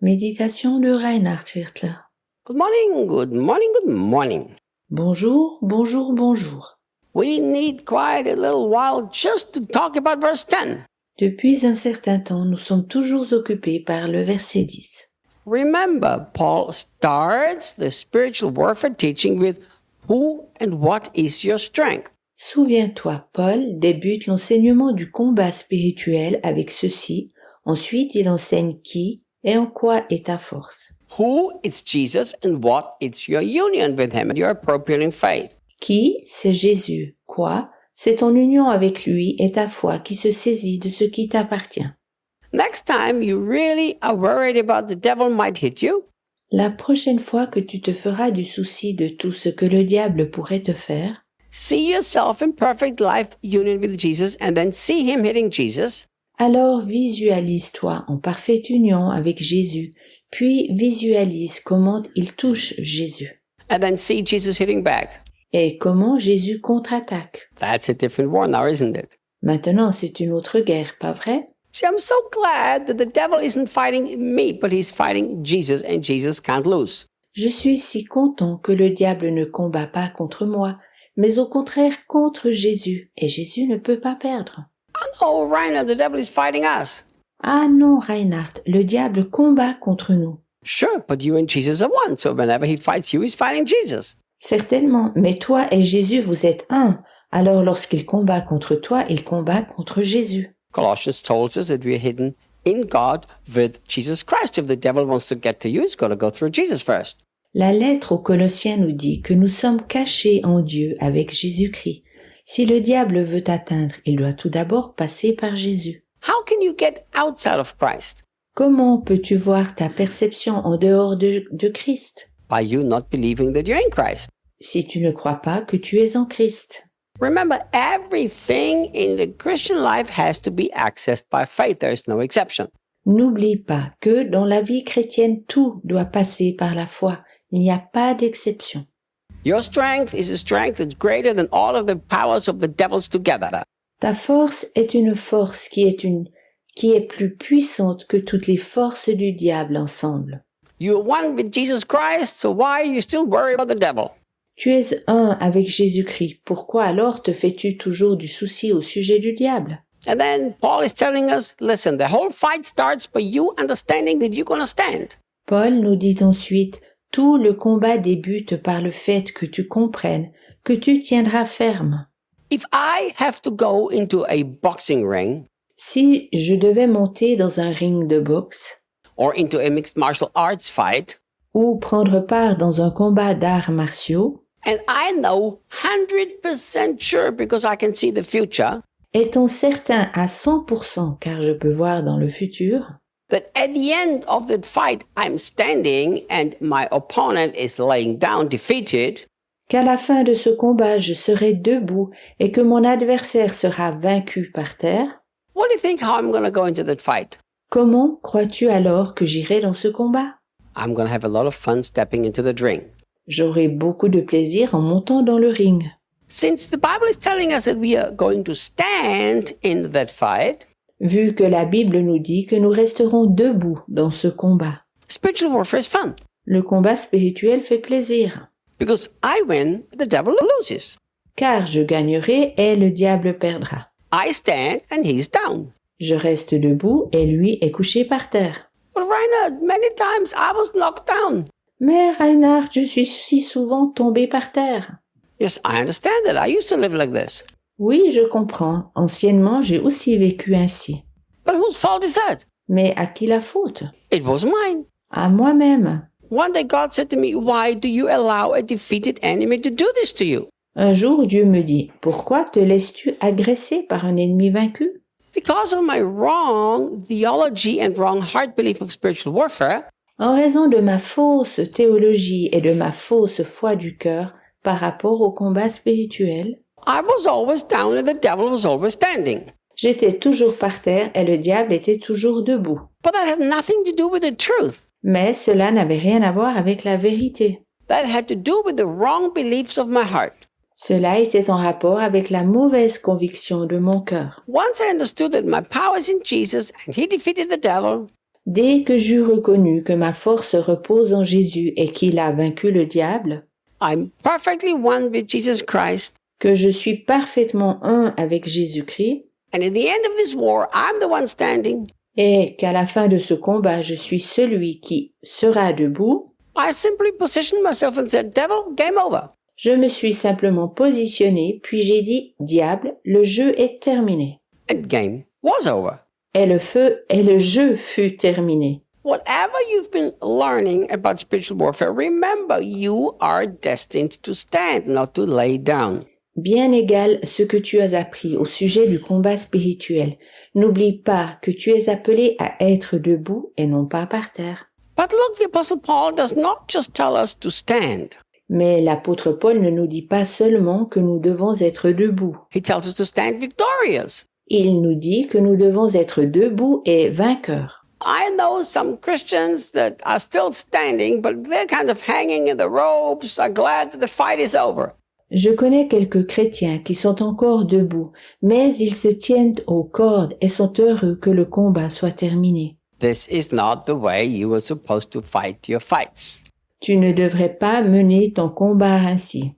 Méditation de Reinhard Hirtler. Good morning, good morning, good morning. Bonjour, bonjour, bonjour. We need quite a little while just to talk about verse 10. Depuis un certain temps, nous sommes toujours occupés par le verset 10. Remember, Paul starts the spiritual warfare teaching with who and what is your strength. Souviens-toi, Paul débute l'enseignement du combat spirituel avec ceci. Ensuite, il enseigne qui et en quoi est ta force. Who, it's Jesus, and what, it's your union with him and your appropriating faith. Qui, c'est Jésus. Quoi, c'est ton union avec lui et ta foi qui se saisit de ce qui t'appartient. Next time you really are worried about the devil might hit you, La prochaine fois que tu te feras du souci de tout ce que le diable pourrait te faire, see yourself in perfect life union with Jesus and then see him hitting Jesus. alors visualise-toi en parfaite union avec Jésus, puis visualise comment il touche Jésus And then see Jesus hitting back. et comment Jésus contre-attaque. That's a different war now, isn't it? Maintenant, c'est une autre guerre, pas vrai? See, I'm so glad that the devil isn't fighting me, but he's fighting Jesus, and Jesus can't lose. Je suis si content que le diable ne combat pas contre moi, mais au contraire contre Jésus, et Jésus ne peut pas perdre. Oh, no, Rainer, the devil is fighting us. Ah non, Reinhard, le diable combat contre nous. Sure, but you and Jesus are one, so whenever he fights you, he's fighting Jesus. Certainement, mais toi et Jésus, vous êtes un. Alors lorsqu'il combat contre toi, il combat contre Jésus. Colossians tells us that we are hidden in God with Jesus Christ. If the devil wants to get to you, he's got to go through Jesus first. La lettre aux Colossiens nous dit que nous sommes cachés en Dieu avec Jésus-Christ. Si le diable veut t'atteindre, il doit tout d'abord passer par Jésus. How can you get outside of Christ? Comment peux-tu voir ta perception en dehors de Christ By you not believing that you're in Christ. si tu ne crois pas que tu es en Christ? Remember, everything in the Christian life has to be accessed by faith. There is no exception. N'oublie pas que dans la vie chrétienne, tout doit passer par la foi. Il n'y a pas d'exception. Your strength is a strength that's greater than all of the powers of the devils together. Ta force est une force qui est plus puissante que toutes les forces du diable ensemble. You are one with Jesus Christ, so why are you still worried about the devil? Tu es un avec Jésus-Christ. Pourquoi alors te fais-tu toujours du souci au sujet du diable? And then Paul is telling us, listen, the whole fight starts by you understanding that you're going to stand. Paul nous dit ensuite, tout le combat débute par le fait que tu comprennes que tu tiendras ferme. If I have to go into a boxing ring Si je devais monter dans un ring de boxe or into a mixed martial arts fight, ou prendre part dans un combat d'arts martiaux, and I know 100% sure because I can see the future, étant certain à 100% car je peux voir dans le futur, that at the end of that fight, I'm standing and my opponent is laying down defeated, qu'à la fin de ce combat je serai debout et que mon adversaire sera vaincu par terre, what do you think how I'm going to go into that fight? comment crois-tu alors que j'irai dans ce combat? I'm going to have a lot of fun stepping into the ring. J'aurai beaucoup de plaisir en montant dans le ring. Since the Bible is telling us that we are going to stand in that fight, Vu que la Bible nous dit que nous resterons debout dans ce combat. spiritual warfare is fun. Le combat spirituel fait plaisir. Because I win, the devil loses. Car je gagnerai et le diable perdra. I stand and he's down. Je reste debout et lui est couché par terre. But Reinhard, many times I was knocked down. Mais Reinhard, je suis si souvent tombé par terre. Yes, I understand that. I used to live like this. Oui, je comprends. Anciennement, j'ai aussi vécu ainsi. But whose fault is that? Mais à qui la faute? It was mine. À moi-même. One day God said to me, why do you allow a defeated enemy to do this to you? Un jour, Dieu me dit, pourquoi te laisses-tu agresser par un ennemi vaincu? Because of my wrong theology and wrong heart belief of spiritual warfare, En raison de ma fausse théologie et de ma fausse foi du cœur par rapport au combat spirituel, I was always down and the devil was always standing. j'étais toujours par terre et le diable était toujours debout. But that had nothing to do with the truth. Mais cela n'avait rien à voir avec la vérité. That had to do with the wrong beliefs of my heart. Cela était en rapport avec la mauvaise conviction de mon cœur. Once I understood that my power is in Jesus and he defeated the devil, Dès que j'eus reconnu que ma force repose en Jésus et qu'il a vaincu le diable, I'm perfectly one with Jesus Christ, que je suis parfaitement un avec Jésus-Christ, and at the end of this war, I'm the one standing, et qu'à la fin de ce combat, je suis celui qui sera debout, I simply positioned myself and said, Devil, game over. je me suis simplement positionné, puis j'ai dit, diable, le jeu est terminé. And game was over. Et le jeu fut terminé. Whatever you've been learning about spiritual warfare, remember you are destined to stand, not to lay down. Bien égal ce que tu as appris au sujet du combat spirituel, n'oublie pas que tu es appelé à être debout et non pas par terre. But look, the Apostle Paul does not just tell us to stand. Mais l'apôtre Paul ne nous dit pas seulement que nous devons être debout. He tells us to stand victorious. Il nous dit que nous devons être debout et vainqueurs. I know some Christians that are still standing, but they're kind of hanging in the ropes, are glad that the fight is over. Je connais quelques chrétiens qui sont encore debout, mais ils se tiennent aux cordes et sont heureux que le combat soit terminé. This is not the way you are supposed to fight your fights. Tu ne devrais pas mener ton combat ainsi.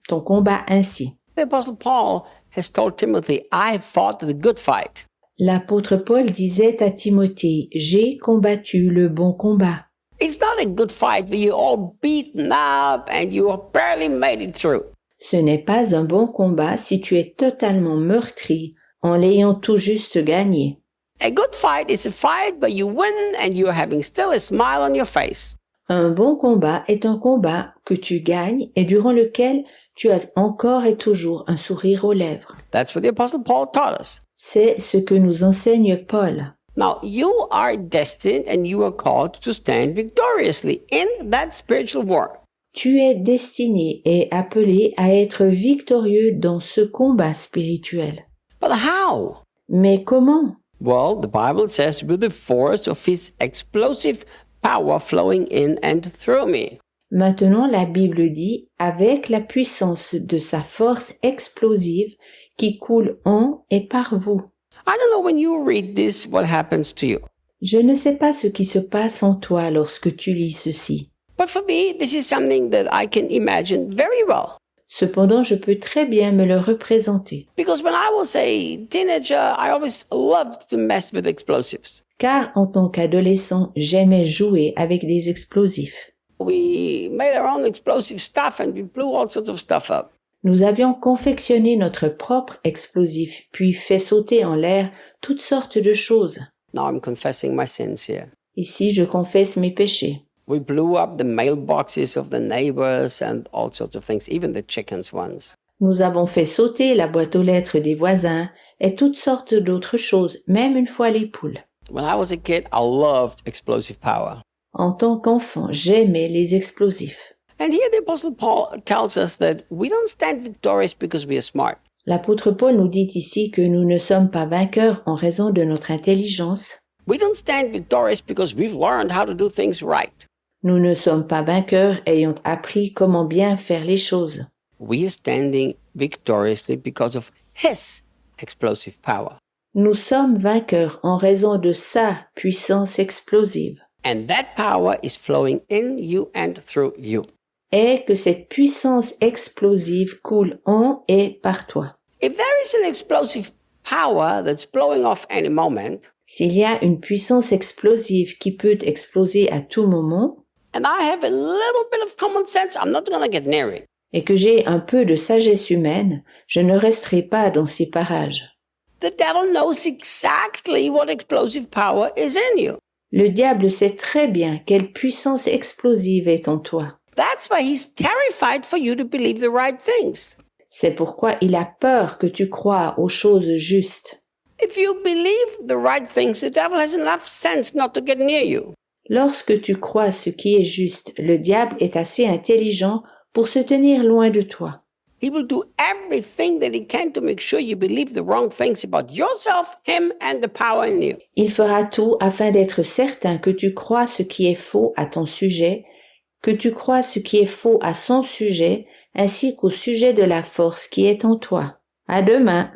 The Apostle Paul has told Timothy, I have fought the good fight. L'apôtre Paul disait à Timothée, j'ai combattu le bon combat. It's not a good fight where you're all beaten up and you have barely made it through. Ce n'est pas un bon combat si tu es totalement meurtri en l'ayant tout juste gagné. A good fight is a fight where you win and you're having still a smile on your face. Un bon combat est un combat que tu gagnes et durant lequel tu as encore et toujours un sourire aux lèvres. That's what the Apostle Paul taught us. C'est ce que nous enseigne Paul. Now, you are destined and you are called to stand victoriously in that spiritual war. Tu es destiné et appelé à être victorieux dans ce combat spirituel. But how? Mais comment? Well, the Bible says, with the force of his explosive power flowing in and through me. Maintenant, la Bible dit, avec la puissance de sa force explosive qui coule en et par vous. I don't know when you read this, what happens to you. Je ne sais pas ce qui se passe en toi lorsque tu lis ceci. But for me, this is something that I can imagine very well. Cependant, je peux très bien me le représenter. Because when I was a teenager, I always loved to mess with explosives. Car en tant qu'adolescent, j'aimais jouer avec des explosifs. We made our own explosive stuff and we blew all sorts of stuff up. Nous avions confectionné notre propre explosif, puis fait sauter en l'air toutes sortes de choses. Now I'm confessing my sins here. Ici, je confesse mes péchés. We blew up the mailboxes of the neighbors and all sorts of things, even the chickens ones. Nous avons fait sauter la boîte aux lettres des voisins et toutes sortes d'autres choses, même une fois les poules. When I was a kid, I loved explosive power. En tant qu'enfant, j'aimais les explosifs. And here the Apostle Paul tells us that we don't stand victorious because we are smart. L'apôtre Paul nous dit ici que nous ne sommes pas vainqueurs en raison de notre intelligence. We don't stand victorious because we've learned how to do things right. Nous ne sommes pas vainqueurs ayant appris comment bien faire les choses. We are standing victoriously because of his explosive power. Nous sommes vainqueurs en raison de sa puissance explosive. And that power is flowing in you and through you. Et que cette puissance explosive coule en et par toi. If there is an explosive power that's blowing off any moment, S'il y a une puissance explosive qui peut exploser à tout moment, and I have a little bit of common sense, I'm not going to get near it. et que j'ai un peu de sagesse humaine, je ne resterai pas dans ces parages. The devil knows exactly what explosive power is in you. Le diable sait très bien quelle puissance explosive est en toi. That's why he's terrified for you to believe the right things. C'est pourquoi il a peur que tu croies aux choses justes. If you believe the right things, the devil has enough sense not to get near you. Lorsque tu crois ce qui est juste, le diable est assez intelligent pour se tenir loin de toi. He will do everything that he can to make sure you believe the wrong things about yourself, him, and the power in you. Il fera tout afin d'être certain que tu crois ce qui est faux à ton sujet, que tu crois ce qui est faux à son sujet, ainsi qu'au sujet de la force qui est en toi. À demain.